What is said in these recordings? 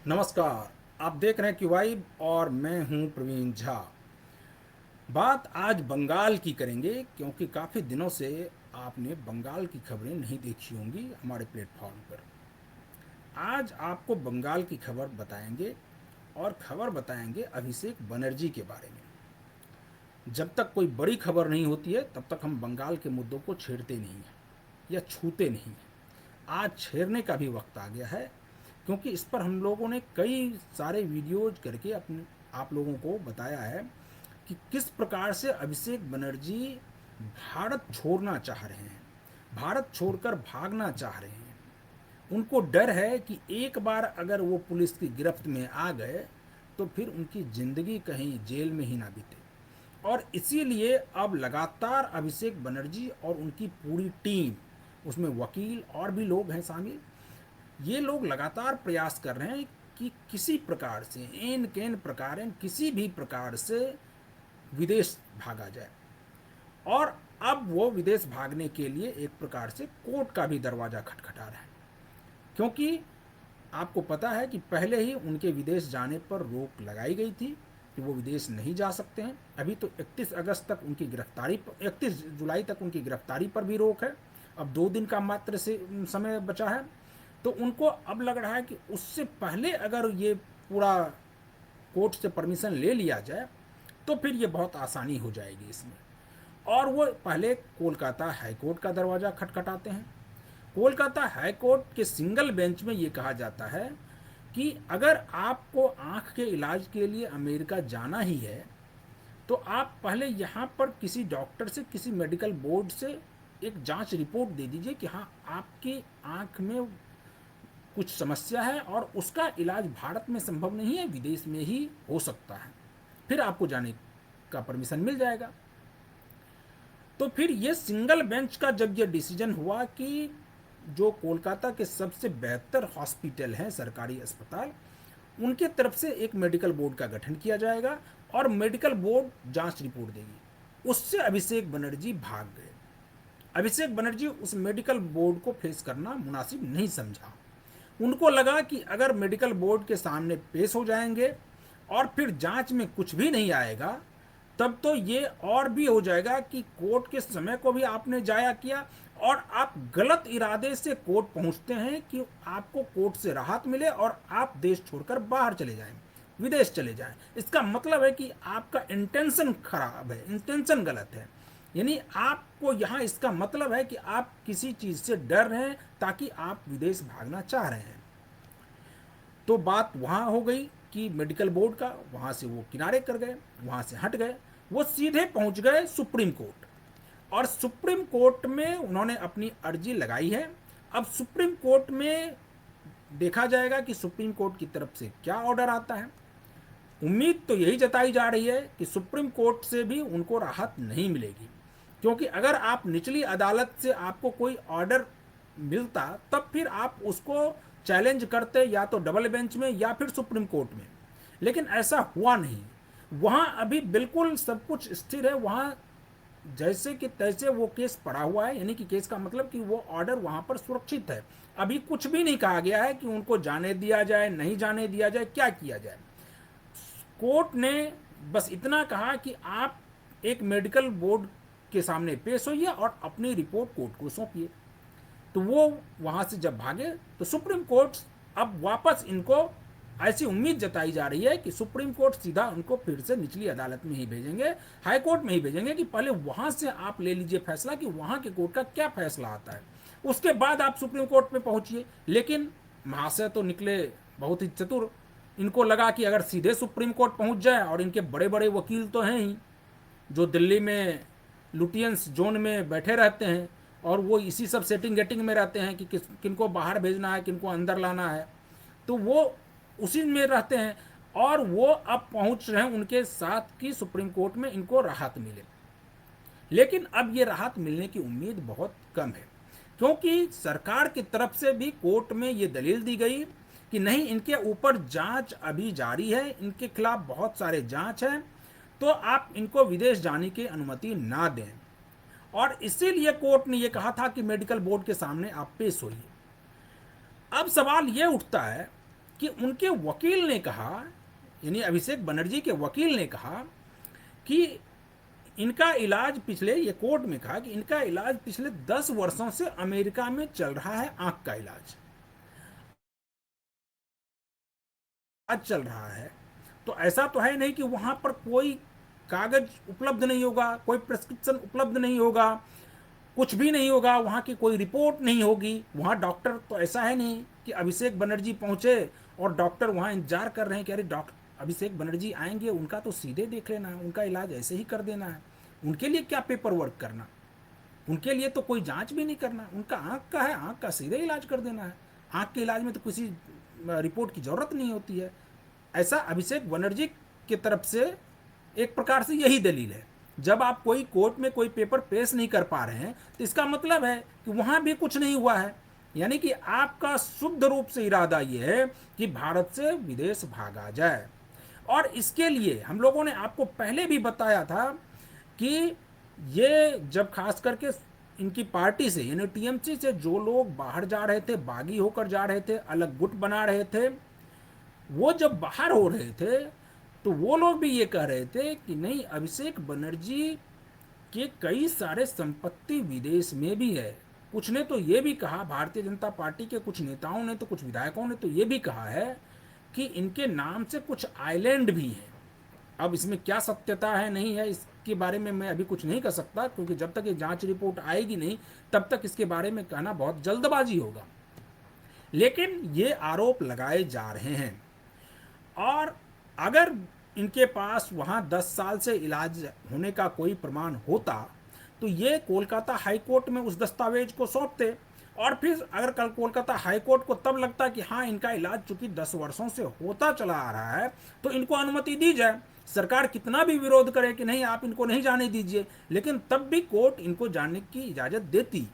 नमस्कार। आप देख रहे हैं क्यूवाइब और मैं हूं प्रवीण झा। बात आज बंगाल की करेंगे क्योंकि काफ़ी दिनों से आपने बंगाल की खबरें नहीं देखी होंगी हमारे प्लेटफॉर्म पर। आज आपको बंगाल की खबर बताएंगे और खबर बताएंगे अभिषेक बनर्जी के बारे में। जब तक कोई बड़ी खबर नहीं होती है तब तक हम बंगाल के मुद्दों को छेड़ते नहीं हैं या छूते नहीं हैं। आज छेड़ने का भी वक्त आ गया है क्योंकि इस पर हम लोगों ने कई सारे वीडियोज करके अपने आप लोगों को बताया है कि किस प्रकार से अभिषेक बनर्जी भारत छोड़ना चाह रहे हैं, भारत छोड़कर भागना चाह रहे हैं। उनको डर है कि एक बार अगर वो पुलिस की गिरफ्त में आ गए तो फिर उनकी ज़िंदगी कहीं जेल में ही ना बीते। और इसीलिए अब लगातार अभिषेक बनर्जी और उनकी पूरी टीम, उसमें वकील और भी लोग हैं शामिल, ये लोग लगातार प्रयास कर रहे हैं कि किसी प्रकार से एन केन प्रकार किसी भी प्रकार से विदेश भागा जाए। और अब वो विदेश भागने के लिए एक प्रकार से कोर्ट का भी दरवाज़ा खटखटा रहे हैं क्योंकि आपको पता है कि पहले ही उनके विदेश जाने पर रोक लगाई गई थी कि वो विदेश नहीं जा सकते हैं। अभी तो 31 अगस्त तक उनकी गिरफ्तारी, 31 जुलाई तक उनकी गिरफ्तारी पर भी रोक है। अब 2 दिन का मात्र से समय बचा है। तो उनको अब लग रहा है कि उससे पहले अगर ये पूरा कोर्ट से परमिशन ले लिया जाए तो फिर ये बहुत आसानी हो जाएगी इसमें। और वो पहले कोलकाता हाई कोर्ट का दरवाज़ा खटखटाते हैं। कोलकाता हाई कोर्ट के सिंगल बेंच में ये कहा जाता है कि अगर आपको आँख के इलाज के लिए अमेरिका जाना ही है तो आप पहले यहाँ पर किसी डॉक्टर से, किसी मेडिकल बोर्ड से एक जांच रिपोर्ट दे दीजिए कि हाँ, आपकी आँख में कुछ समस्या है और उसका इलाज भारत में संभव नहीं है, विदेश में ही हो सकता है। फिर आपको जाने का परमिशन मिल जाएगा। तो फिर ये सिंगल बेंच का जब ये डिसीजन हुआ कि जो कोलकाता के सबसे बेहतर हॉस्पिटल हैं, सरकारी अस्पताल, उनके तरफ से एक मेडिकल बोर्ड का गठन किया जाएगा और मेडिकल बोर्ड जांच रिपोर्ट देगी, उससे अभिषेक बनर्जी भाग गए। अभिषेक बनर्जी उस मेडिकल बोर्ड को फेस करना मुनासिब नहीं समझा। उनको लगा कि अगर मेडिकल बोर्ड के सामने पेश हो जाएंगे और फिर जांच में कुछ भी नहीं आएगा तब तो ये और भी हो जाएगा कि कोर्ट के समय को भी आपने जाया किया और आप गलत इरादे से कोर्ट पहुंचते हैं कि आपको कोर्ट से राहत मिले और आप देश छोड़कर बाहर चले जाएं, विदेश चले जाएं। इसका मतलब है कि आपका इंटेंशन खराब है, इंटेंशन गलत है। यानी आपको यहाँ इसका मतलब है कि आप किसी चीज़ से डर रहे हैं ताकि आप विदेश भागना चाह रहे हैं। तो बात वहाँ हो गई कि मेडिकल बोर्ड का, वहाँ से वो किनारे कर गए, वहाँ से हट गए। वो सीधे पहुँच गए सुप्रीम कोर्ट और सुप्रीम कोर्ट में उन्होंने अपनी अर्जी लगाई है। अब सुप्रीम कोर्ट में देखा जाएगा कि सुप्रीम कोर्ट की तरफ से क्या ऑर्डर आता है। उम्मीद तो यही जताई जा रही है कि सुप्रीम कोर्ट से भी उनको राहत नहीं मिलेगी क्योंकि अगर आप निचली अदालत से आपको कोई ऑर्डर मिलता तब फिर आप उसको चैलेंज करते या तो डबल बेंच में या फिर सुप्रीम कोर्ट में, लेकिन ऐसा हुआ नहीं। वहाँ अभी बिल्कुल सब कुछ स्थिर है। वहाँ जैसे कि तैसे वो केस पड़ा हुआ है, यानी कि केस का मतलब कि वो ऑर्डर वहाँ पर सुरक्षित है। अभी कुछ भी नहीं कहा गया है कि उनको जाने दिया जाए, नहीं जाने दिया जाए, क्या किया जाए। कोर्ट ने बस इतना कहा कि आप एक मेडिकल बोर्ड के सामने पेश होइए और अपनी रिपोर्ट कोर्ट को सौंपिए। तो वो वहाँ से जब भागे तो सुप्रीम कोर्ट अब वापस इनको, ऐसी उम्मीद जताई जा रही है कि सुप्रीम कोर्ट सीधा उनको फिर से निचली अदालत में ही भेजेंगे, हाई कोर्ट में ही भेजेंगे कि पहले वहाँ से आप ले लीजिए फैसला कि वहाँ के कोर्ट का क्या फैसला आता है, उसके बाद आप सुप्रीम कोर्ट में पहुँचिए। लेकिन महाशय तो निकले बहुत ही चतुर। इनको लगा कि अगर सीधे सुप्रीम कोर्ट पहुँच जाए, और इनके बड़े बड़े वकील तो हैं ही जो दिल्ली में लुटियंस जोन में बैठे रहते हैं और वो इसी सब सेटिंग गेटिंग में रहते हैं कि किनको बाहर भेजना है, किनको अंदर लाना है, तो वो उसी में रहते हैं। और वो अब पहुंच रहे हैं उनके साथ कि सुप्रीम कोर्ट में इनको राहत मिले। लेकिन अब ये राहत मिलने की उम्मीद बहुत कम है क्योंकि सरकार की तरफ से भी कोर्ट में ये दलील दी गई कि नहीं, इनके ऊपर जांच अभी जारी है, इनके खिलाफ बहुत सारे जांच हैं, तो आप इनको विदेश जाने की अनुमति ना दें। और इसीलिए कोर्ट ने यह कहा था कि मेडिकल बोर्ड के सामने आप पेश होइए। अब सवाल ये उठता है कि उनके वकील ने कहा, यानी अभिषेक बनर्जी के वकील ने कहा कि इनका इलाज पिछले, ये कोर्ट में कहा कि इनका इलाज पिछले 10 वर्षों से अमेरिका में चल रहा है, आंख का इलाज आज चल रहा है। तो ऐसा तो है नहीं कि वहां पर कोई कागज उपलब्ध नहीं होगा, कोई प्रेस्क्रिप्शन उपलब्ध नहीं होगा, कुछ भी नहीं होगा, वहां की कोई रिपोर्ट नहीं होगी। वहां डॉक्टर तो ऐसा है नहीं कि अभिषेक बनर्जी पहुंचे और डॉक्टर वहां इंतजार कर रहे हैं कि अरे डॉक्टर अभिषेक बनर्जी आएंगे, उनका तो सीधे देख लेना है, उनका इलाज ऐसे ही कर देना है। उनके लिए क्या पेपर वर्क करना, उनके लिए तो कोई जांच भी नहीं करना, उनका आंख का है, आंख का सीधे इलाज कर देना है। आंख के इलाज में तो किसी रिपोर्ट की जरूरत नहीं होती है। ऐसा अभिषेक बनर्जी की तरफ से एक प्रकार से यही दलील है। जब आप कोई कोर्ट में कोई पेपर पेश नहीं कर पा रहे हैं तो इसका मतलब है कि वहां भी कुछ नहीं हुआ है, यानी कि आपका शुद्ध रूप से इरादा यह है कि भारत से विदेश भागा जाए। और इसके लिए हम लोगों ने आपको पहले भी बताया था कि ये जब खास करके इनकी पार्टी से यानी टीएमसी से जो लोग बाहर जा रहे थे, बागी होकर जा रहे थे, अलग गुट बना रहे थे, वो जब बाहर हो रहे थे तो वो लोग भी ये कह रहे थे कि नहीं, अभिषेक बनर्जी के कई सारे संपत्ति विदेश में भी है। कुछ ने तो ये भी कहा, भारतीय जनता पार्टी के कुछ नेताओं ने, तो कुछ विधायकों ने तो ये भी कहा है कि इनके नाम से कुछ आइलैंड भी हैं। अब इसमें क्या सत्यता है नहीं है इसके बारे में मैं अभी कुछ नहीं कर सकता, क्योंकि जब तक ये जांच रिपोर्ट आएगी नहीं तब तक इसके बारे में कहना बहुत जल्दबाजी होगा। लेकिन ये आरोप लगाए जा रहे हैं, और अगर इनके पास वहाँ 10 साल से इलाज होने का कोई प्रमाण होता तो ये कोलकाता हाई कोर्ट में उस दस्तावेज को सौंपते, और फिर अगर कल कोलकाता हाई कोर्ट को तब लगता कि हाँ इनका इलाज चूंकि 10 वर्षों से होता चला आ रहा है तो इनको अनुमति दी जाए। सरकार कितना भी विरोध करे कि नहीं आप इनको नहीं जाने दीजिए, लेकिन तब भी कोर्ट इनको जाने की इजाज़त देती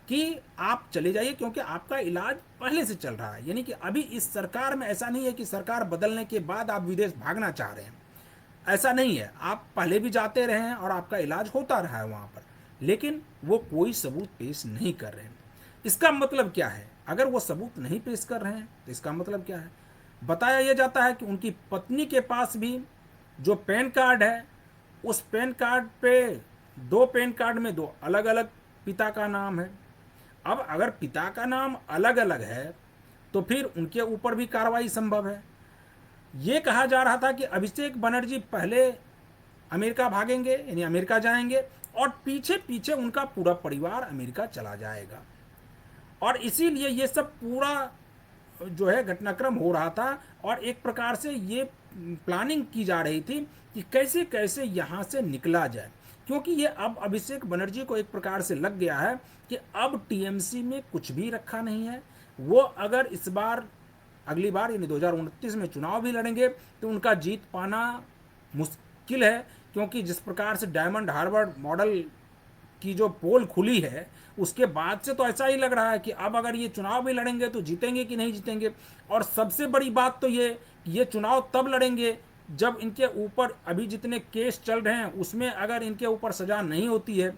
कि आप चले जाइए, क्योंकि आपका इलाज पहले से चल रहा है। यानी कि अभी इस सरकार में ऐसा नहीं है कि सरकार बदलने के बाद आप विदेश भागना चाह रहे हैं, ऐसा नहीं है। आप पहले भी जाते रहे हैं और आपका इलाज होता रहा है वहाँ पर, लेकिन वो कोई सबूत पेश नहीं कर रहे हैं। इसका मतलब क्या है? अगर वो सबूत नहीं पेश कर रहे हैं तो इसका मतलब क्या है? बताया यह जाता है कि उनकी पत्नी के पास भी जो पैन कार्ड है, उस पैन कार्ड पे, दो पैन कार्ड में दो अलग अलग पिता का नाम है। अब अगर पिता का नाम अलग अलग है तो फिर उनके ऊपर भी कार्रवाई संभव है। ये कहा जा रहा था कि अभिषेक बनर्जी पहले अमेरिका भागेंगे, यानी अमेरिका जाएंगे, और पीछे पीछे उनका पूरा परिवार अमेरिका चला जाएगा। और इसीलिए ये सब पूरा जो है घटनाक्रम हो रहा था, और एक प्रकार से ये प्लानिंग की जा रही थी कि कैसे कैसे यहाँ से निकला जाए, क्योंकि ये अब अभिषेक बनर्जी को एक प्रकार से लग गया है कि अब टीएमसी में कुछ भी रखा नहीं है। वो अगर इस बार अगली बार यानी 2029 में चुनाव भी लड़ेंगे तो उनका जीत पाना मुश्किल है, क्योंकि जिस प्रकार से डायमंड हार्बर मॉडल की जो पोल खुली है उसके बाद से तो ऐसा ही लग रहा है कि अब अगर ये चुनाव भी लड़ेंगे तो जीतेंगे कि नहीं जीतेंगे। और सबसे बड़ी बात तो ये चुनाव तब लड़ेंगे जब इनके ऊपर अभी जितने केस चल रहे हैं उसमें अगर इनके ऊपर सजा नहीं होती है।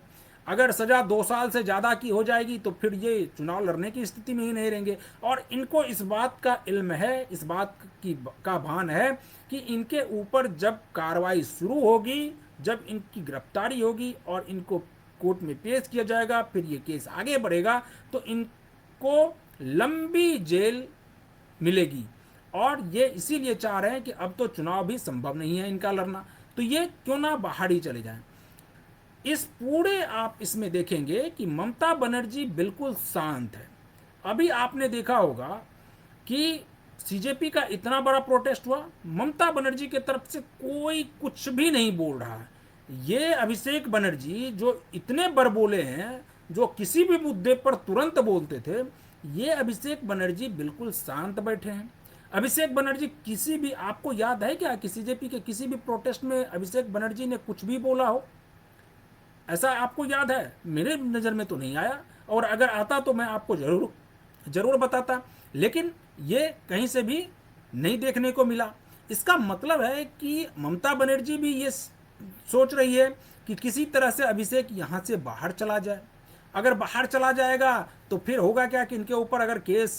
अगर सजा 2 साल से ज़्यादा की हो जाएगी तो फिर ये चुनाव लड़ने की स्थिति में ही नहीं रहेंगे। और इनको इस बात का इल्म है, इस बात का भान है कि इनके ऊपर जब कार्रवाई शुरू होगी, जब इनकी गिरफ्तारी होगी और इनको कोर्ट में पेश किया जाएगा, फिर ये केस आगे बढ़ेगा तो इनको लंबी जेल मिलेगी। और ये इसीलिए चाह रहे हैं कि अब तो चुनाव भी संभव नहीं है इनका लड़ना, तो ये क्यों ना बाहर ही चले जाएं। इस पूरे आप इसमें देखेंगे कि ममता बनर्जी बिल्कुल शांत है। अभी आपने देखा होगा कि सीजेपी का इतना बड़ा प्रोटेस्ट हुआ, ममता बनर्जी की तरफ से कोई कुछ भी नहीं बोल रहा है। ये अभिषेक बनर्जी जो इतने बड़बोले हैं, जो किसी भी मुद्दे पर तुरंत बोलते थे, ये अभिषेक बनर्जी बिल्कुल शांत बैठे हैं। अभिषेक बनर्जी किसी भी, आपको याद है क्या कि सीजेपी के किसी भी प्रोटेस्ट में अभिषेक बनर्जी ने कुछ भी बोला हो? ऐसा आपको याद है? मेरे नज़र में तो नहीं आया, और अगर आता तो मैं आपको जरूर जरूर बताता, लेकिन ये कहीं से भी नहीं देखने को मिला। इसका मतलब है कि ममता बनर्जी भी ये सोच रही है कि किसी तरह से अभिषेक यहाँ से बाहर चला जाए। अगर बाहर चला जाएगा तो फिर होगा क्या कि इनके ऊपर अगर केस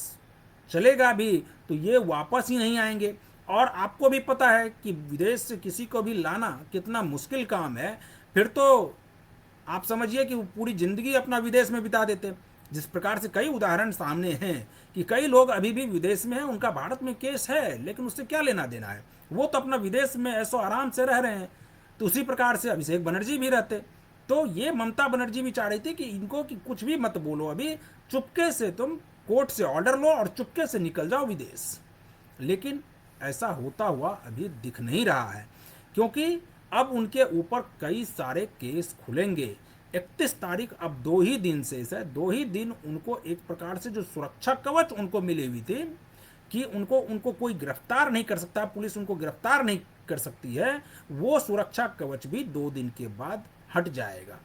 चलेगा भी तो ये वापस ही नहीं आएंगे। और आपको भी पता है कि विदेश से किसी को भी लाना कितना मुश्किल काम है। फिर तो आप समझिए कि वो पूरी ज़िंदगी अपना विदेश में बिता देते। जिस प्रकार से कई उदाहरण सामने हैं कि कई लोग अभी भी विदेश में हैं, उनका भारत में केस है लेकिन उससे क्या लेना देना है, वो तो अपना विदेश में ऐसो आराम से रह रहे हैं। तो उसी प्रकार से अभिषेक बनर्जी भी रहते। तो ये ममता बनर्जी भी चाह रही थी कि इनको कि कुछ भी मत बोलो, अभी चुपके से तुम कोर्ट से ऑर्डर लो और चुपके से निकल जाओ विदेश। लेकिन ऐसा होता हुआ अभी दिख नहीं रहा है, क्योंकि अब उनके ऊपर कई सारे केस खुलेंगे। 31 तारीख, अब 2 ही दिन से है, 2 ही दिन उनको एक प्रकार से जो सुरक्षा कवच उनको मिली हुई थी कि उनको उनको कोई गिरफ्तार नहीं कर सकता, पुलिस उनको गिरफ्तार नहीं कर सकती है, वो सुरक्षा कवच भी 2 दिन के बाद हट जाएगा।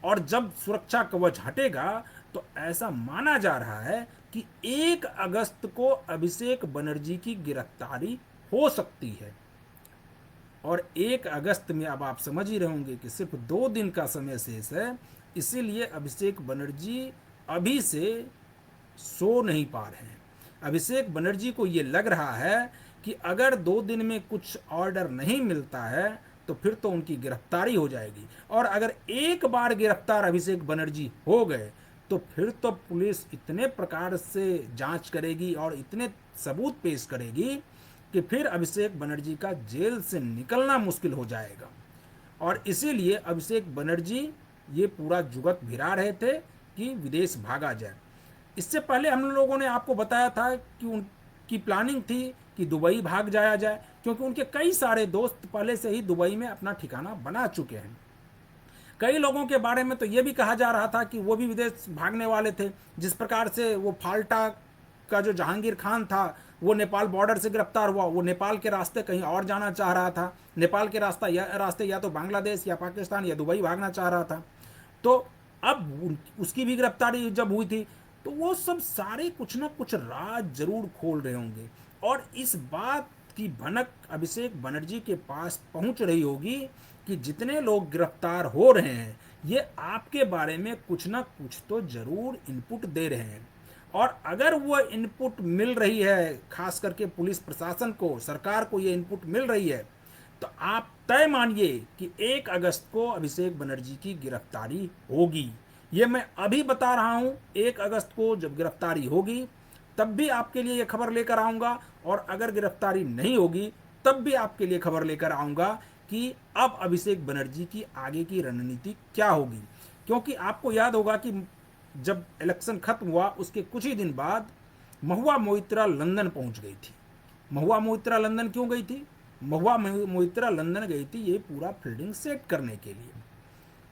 और जब सुरक्षा कवच हटेगा तो ऐसा माना जा रहा है कि 1 अगस्त को अभिषेक बनर्जी की गिरफ्तारी हो सकती है। और 1 अगस्त में अब आप समझ ही रहे होंगे कि सिर्फ 2 दिन का समय शेष है, इसीलिए अभिषेक बनर्जी अभी से सो नहीं पा रहे हैं। अभिषेक बनर्जी को ये लग रहा है कि अगर 2 दिन में कुछ ऑर्डर नहीं मिलता है तो फिर तो उनकी गिरफ्तारी हो जाएगी। और अगर एक बार गिरफ्तार अभिषेक बनर्जी हो गए तो फिर तो पुलिस इतने प्रकार से जांच करेगी और इतने सबूत पेश करेगी कि फिर अभिषेक बनर्जी का जेल से निकलना मुश्किल हो जाएगा। और इसीलिए अभिषेक बनर्जी ये पूरा जुगत भिड़ा रहे थे कि विदेश भागा जाए। इससे पहले हम लोगों ने आपको बताया था कि उनकी प्लानिंग थी कि दुबई भाग जाया जाए, क्योंकि उनके कई सारे दोस्त पहले से ही दुबई में अपना ठिकाना बना चुके हैं। कई लोगों के बारे में तो ये भी कहा जा रहा था कि वो भी विदेश भागने वाले थे। जिस प्रकार से वो फाल्टा का जो जहांगीर खान था वो नेपाल बॉर्डर से गिरफ्तार हुआ, वो नेपाल के रास्ते कहीं और जाना चाह रहा था, नेपाल के रास्ते या तो बांग्लादेश या पाकिस्तान या दुबई भागना चाह रहा था। तो अब उसकी भी गिरफ्तारी जब हुई थी तो वो सब सारे कुछ ना कुछ राज जरूर खोल रहे होंगे। और इस बात की भनक अभिषेक बनर्जी के पास पहुंच रही होगी कि जितने लोग गिरफ्तार हो रहे हैं ये आपके बारे में कुछ ना कुछ तो जरूर इनपुट दे रहे हैं। और अगर वो इनपुट मिल रही है, खास करके पुलिस प्रशासन को, सरकार को ये इनपुट मिल रही है, तो आप तय मानिए कि 1 अगस्त को अभिषेक बनर्जी की गिरफ्तारी होगी। ये मैं अभी बता रहा हूं, 1 अगस्त को जब गिरफ्तारी होगी तब भी आपके लिए ये खबर लेकर आऊंगा, और अगर गिरफ्तारी नहीं होगी तब भी आपके लिए खबर लेकर आऊंगा कि अब अभिषेक बनर्जी की आगे की रणनीति क्या होगी। क्योंकि आपको याद होगा कि जब इलेक्शन खत्म हुआ उसके कुछ ही दिन बाद महुआ मोइत्रा लंदन पहुंच गई थी। महुआ मोइत्रा लंदन क्यों गई थी? महुआ मोइत्रा लंदन गई थी ये पूरा फील्डिंग सेट करने के लिए,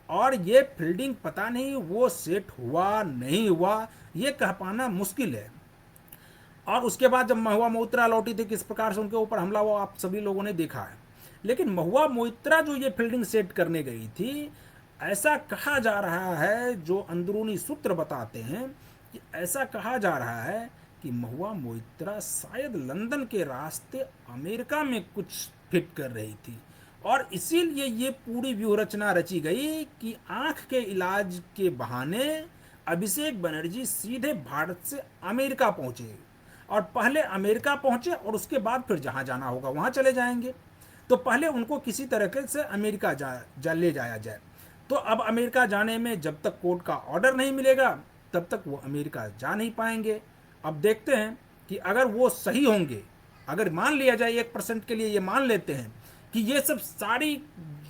और ये फील्डिंग पता नहीं वो सेट हुआ नहीं हुआ, ये कह पाना मुश्किल है। और उसके बाद जब महुआ मोइत्रा लौटी थी किस प्रकार से उनके ऊपर हमला हुआ आप सभी लोगों ने देखा है। लेकिन महुआ मोइत्रा जो ये फील्डिंग सेट करने गई थी, ऐसा कहा जा रहा है, जो अंदरूनी सूत्र बताते हैं कि ऐसा कहा जा रहा है कि महुआ मोइत्रा शायद लंदन के रास्ते अमेरिका में कुछ फिट कर रही थी, और इसीलिए ये पूरी व्यूहरचना रची गई कि आंख के इलाज के बहाने अभिषेक बनर्जी सीधे भारत से अमेरिका पहुंचे, और पहले अमेरिका पहुंचे और उसके बाद फिर जहां जाना होगा वहां चले जाएंगे। तो पहले उनको किसी तरीके से अमेरिका ले जाया जाए। तो अब अमेरिका जाने में जब तक कोर्ट का ऑर्डर नहीं मिलेगा तब तक वो अमेरिका जा नहीं पाएंगे। अब देखते हैं कि अगर वो सही होंगे, अगर मान लिया जाए 1% के लिए ये मान लेते हैं कि ये सब सारी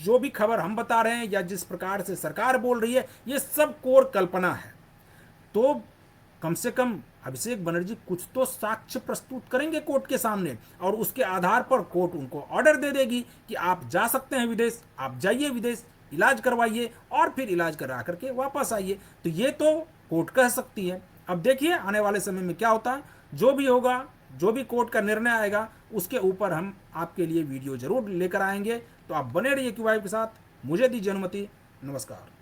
जो भी खबर हम बता रहे हैं या जिस प्रकार से सरकार बोल रही है ये सब कोर कल्पना है, तो कम से कम अभिषेक बनर्जी कुछ तो साक्ष्य प्रस्तुत करेंगे कोर्ट के सामने, और उसके आधार पर कोर्ट उनको ऑर्डर दे देगी कि आप जा सकते हैं विदेश, आप जाइए विदेश, इलाज करवाइए और फिर इलाज करा करके वापस आइए। तो ये तो कोर्ट कह सकती है। अब देखिए आने वाले समय में क्या होता है, जो भी होगा, जो भी कोर्ट का निर्णय आएगा उसके ऊपर हम आपके लिए वीडियो जरूर लेकर आएंगे। तो आप बने रहिए क्यू वाइब के साथ। मुझे दीजिए अनुमति। नमस्कार।